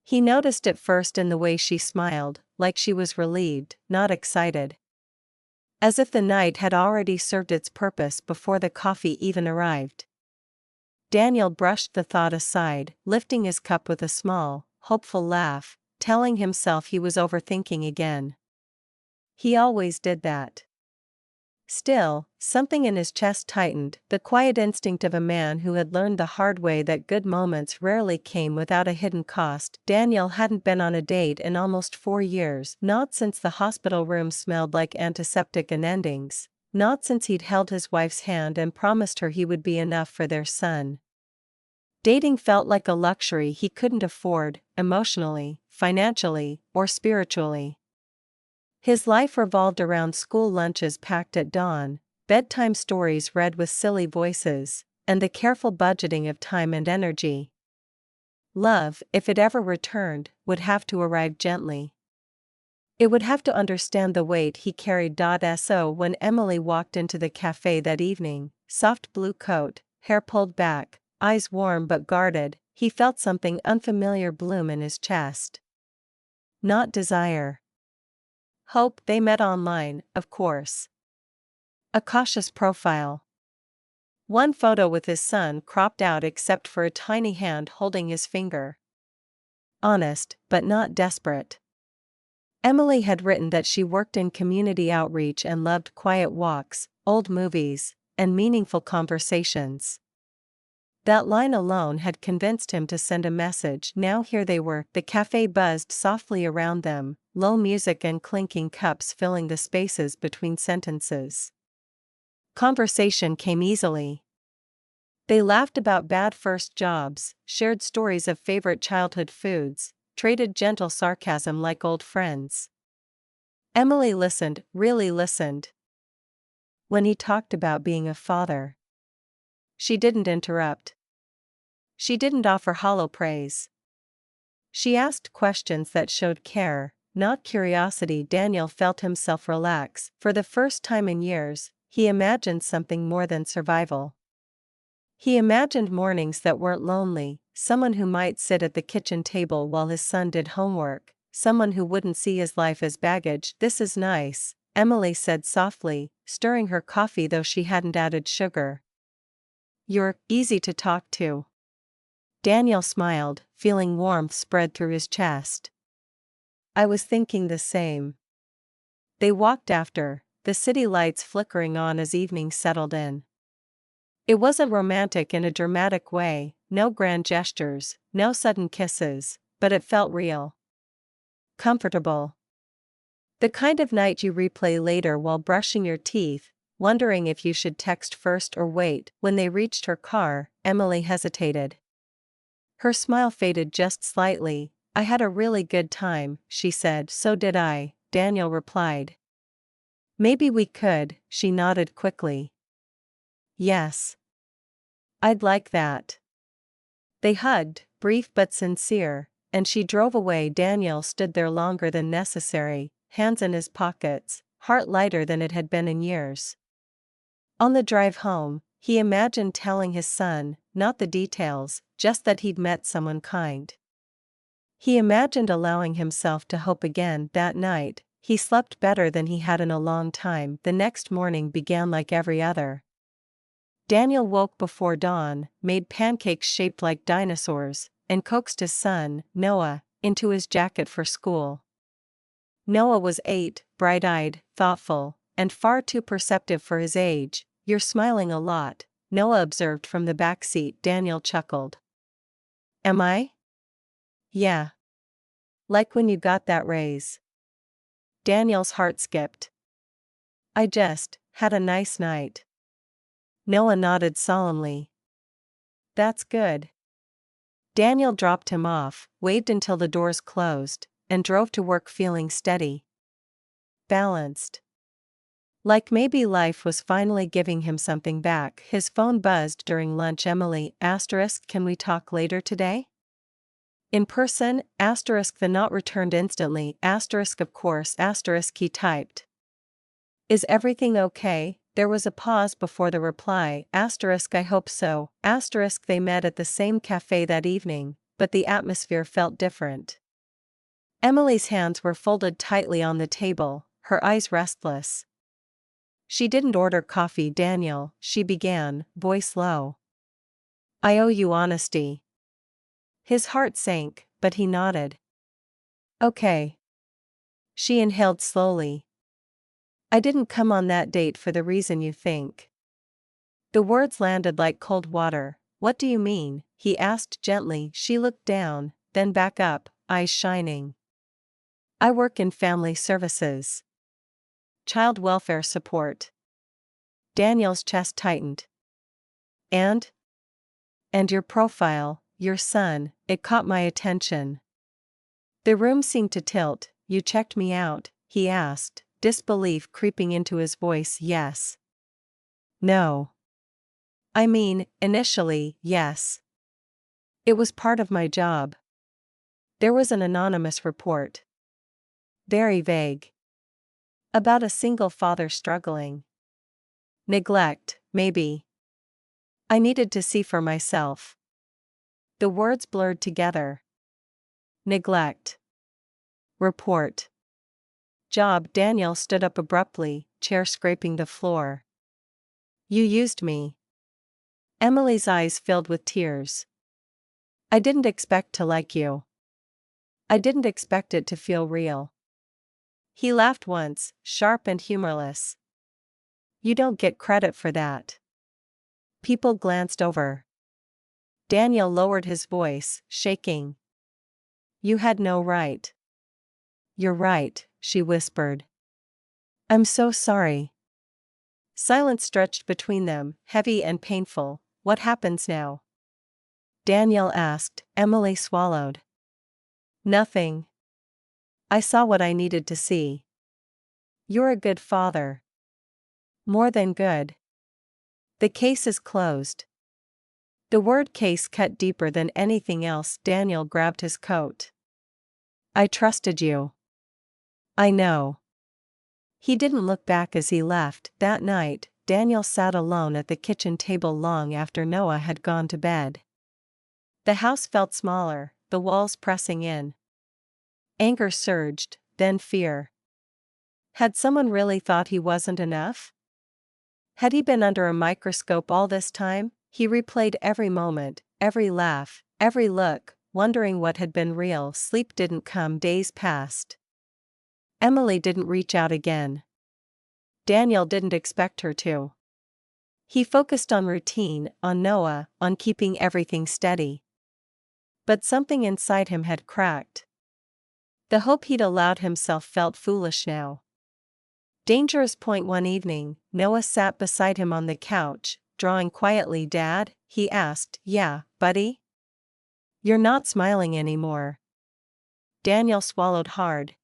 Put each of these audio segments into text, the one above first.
He noticed it first in the way she smiled, like she was relieved, not excited. As if the night had already served its purpose before the coffee even arrived. Daniel brushed the thought aside, lifting his cup with a small, hopeful laugh, telling himself he was overthinking again. He always did that. Still, something in his chest tightened, the quiet instinct of a man who had learned the hard way that good moments rarely came without a hidden cost. Daniel hadn't been on a date in almost 4 years, not since the hospital room smelled like antiseptic and endings, not since he'd held his wife's hand and promised her he would be enough for their son. Dating felt like a luxury he couldn't afford, emotionally, financially, or spiritually. His life revolved around school lunches packed at dawn, bedtime stories read with silly voices, and the careful budgeting of time and energy. Love, if it ever returned, would have to arrive gently. It would have to understand the weight he carried. So when Emily walked into the cafe that evening, soft blue coat, hair pulled back, eyes warm but guarded, he felt something unfamiliar bloom in his chest. Not desire. Hope. They met online, of course. A cautious profile. One photo with his son cropped out except for a tiny hand holding his finger. Honest, but not desperate. Emily had written that she worked in community outreach and loved quiet walks, old movies, and meaningful conversations. That line alone had convinced him to send a message. Now here they were, the cafe buzzed softly around them, low music and clinking cups filling the spaces between sentences. Conversation came easily. They laughed about bad first jobs, shared stories of favorite childhood foods, traded gentle sarcasm like old friends. Emily listened, really listened. When he talked about being a father, she didn't interrupt. She didn't offer hollow praise. She asked questions that showed care, not curiosity. Daniel felt himself relax. For the first time in years, he imagined something more than survival. He imagined mornings that weren't lonely, someone who might sit at the kitchen table while his son did homework, someone who wouldn't see his life as baggage. This is nice, Emily said softly, stirring her coffee though she hadn't added sugar. You're easy to talk to. Daniel smiled, feeling warmth spread through his chest. I was thinking the same. They walked after, the city lights flickering on as evening settled in. It wasn't romantic in a dramatic way, no grand gestures, no sudden kisses, but it felt real. Comfortable. The kind of night you replay later while brushing your teeth, wondering if you should text first or wait. When they reached her car, Emily hesitated. Her smile faded just slightly. I had a really good time, she said. So did I, Daniel replied. Maybe we could, she nodded quickly. Yes. I'd like that. They hugged, brief but sincere, and she drove away. Daniel stood there longer than necessary, hands in his pockets, heart lighter than it had been in years. On the drive home, he imagined telling his son, not the details, just that he'd met someone kind. He imagined allowing himself to hope again. That night, he slept better than he had in a long time. The next morning began like every other. Daniel woke before dawn, made pancakes shaped like dinosaurs, and coaxed his son, Noah, into his jacket for school. Noah was 8, bright-eyed, thoughtful, and far too perceptive for his age. You're smiling a lot, Noah observed from the back seat. Daniel chuckled. Am I? Yeah. Like when you got that raise. Daniel's heart skipped. I just had a nice night. Noah nodded solemnly. That's good. Daniel dropped him off, waved until the doors closed, and drove to work feeling steady. Balanced. Like maybe life was finally giving him something back. His phone buzzed during lunch. Emily, can we talk later today? In person, the not returned instantly, of course, he typed. Is everything okay? There was a pause before the reply, I hope so, they met at the same cafe that evening, but the atmosphere felt different. Emily's hands were folded tightly on the table, her eyes restless. "She didn't order coffee, Daniel," she began, voice low. "I owe you honesty." His heart sank, but he nodded. "Okay." She inhaled slowly. "I didn't come on that date for the reason you think." The words landed like cold water. "What do you mean?" he asked gently. She looked down, then back up, eyes shining. "I work in family services. Child welfare support." Daniel's chest tightened. And? "And your profile, your son, it caught my attention." The room seemed to tilt. "You checked me out?" he asked, disbelief creeping into his voice. "Yes." "No. I mean, initially, yes. It was part of my job." There was an anonymous report. Very vague. About a single father struggling. Neglect, maybe. I needed to see for myself. The words blurred together. Neglect. Report. Job. Daniel stood up abruptly, chair scraping the floor. "You used me." Emily's eyes filled with tears. "I didn't expect to like you. I didn't expect it to feel real." He laughed once, sharp and humorless. "You don't get credit for that." People glanced over. Daniel lowered his voice, shaking. "You had no right." "You're right," she whispered. "I'm so sorry." Silence stretched between them, heavy and painful. "What happens now?" Daniel asked. Emily swallowed. "Nothing. I saw what I needed to see." "You're a good father." "More than good." "The case is closed." The word case cut deeper than anything else. Daniel grabbed his coat. "I trusted you." "I know." He didn't look back as he left. That night, Daniel sat alone at the kitchen table long after Noah had gone to bed. The house felt smaller, the walls pressing in. Anger surged, then fear. Had someone really thought he wasn't enough? Had he been under a microscope all this time? He replayed every moment, every laugh, every look, wondering what had been real. Sleep didn't come. Days passed. Emily didn't reach out again. Daniel didn't expect her to. He focused on routine, on Noah, on keeping everything steady. But something inside him had cracked. The hope he'd allowed himself felt foolish now. Dangerous point. One evening, Noah sat beside him on the couch, drawing quietly. "Dad?" he asked. "Yeah, buddy?" "You're not smiling anymore." Daniel swallowed hard.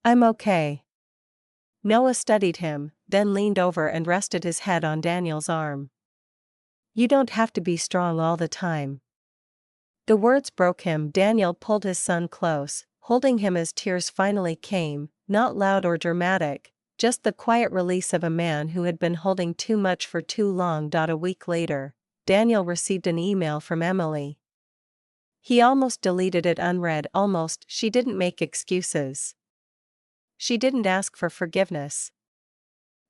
"I'm okay." Noah studied him, then leaned over and rested his head on Daniel's arm. "You don't have to be strong all the time." The words broke him. Daniel pulled his son close, holding him as tears finally came, not loud or dramatic, just the quiet release of a man who had been holding too much for too long. A week later, Daniel received an email from Emily. He almost deleted it unread. Almost. She didn't make excuses. She didn't ask for forgiveness.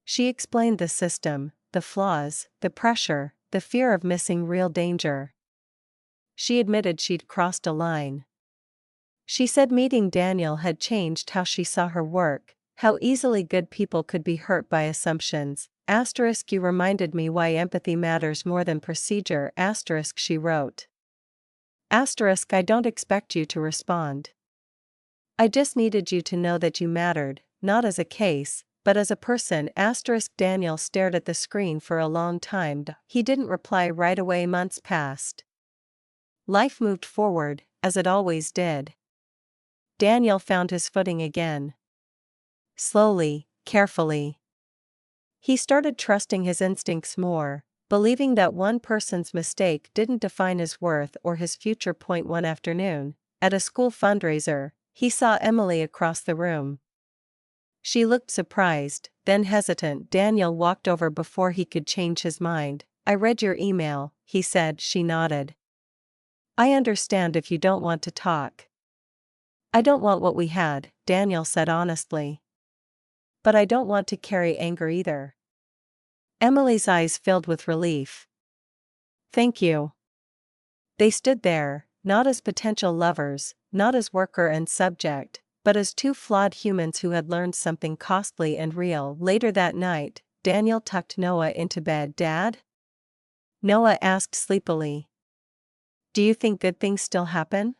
She explained the system, the flaws, the pressure, the fear of missing real danger. She admitted she'd crossed a line. She said meeting Daniel had changed how she saw her work, how easily good people could be hurt by assumptions. You reminded me why empathy matters more than procedure. She wrote. I don't expect you to respond. I just needed you to know that you mattered, not as a case, but as a person. Daniel stared at the screen for a long time. He didn't reply right away. Months passed. Life moved forward, as it always did. Daniel found his footing again. Slowly, carefully. He started trusting his instincts more, believing that one person's mistake didn't define his worth or his future. One afternoon, at a school fundraiser, he saw Emily across the room. She looked surprised, then hesitant. Daniel walked over before he could change his mind. "I read your email," he said. She nodded. I understand if you don't want to talk. I don't want what we had, Daniel said honestly. But I don't want to carry anger either. Emily's eyes filled with relief. Thank you. They stood there, not as potential lovers, not as worker and subject, but as two flawed humans who had learned something costly and real. Later that night, Daniel tucked Noah into bed. Dad? Noah asked sleepily. Do you think good things still happen?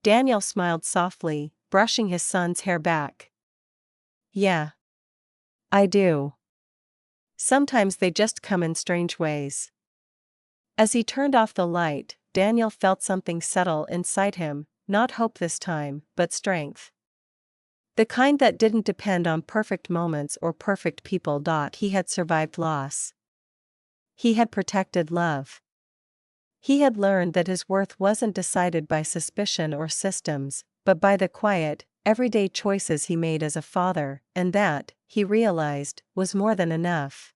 Daniel smiled softly, brushing his son's hair back. Yeah. I do. Sometimes they just come in strange ways. As he turned off the light, Daniel felt something settle inside him, not hope this time, but strength. The kind that didn't depend on perfect moments or perfect people. He had survived loss. He had protected love. He had learned that his worth wasn't decided by suspicion or systems, but by the quiet, everyday choices he made as a father, and that, he realized, was more than enough.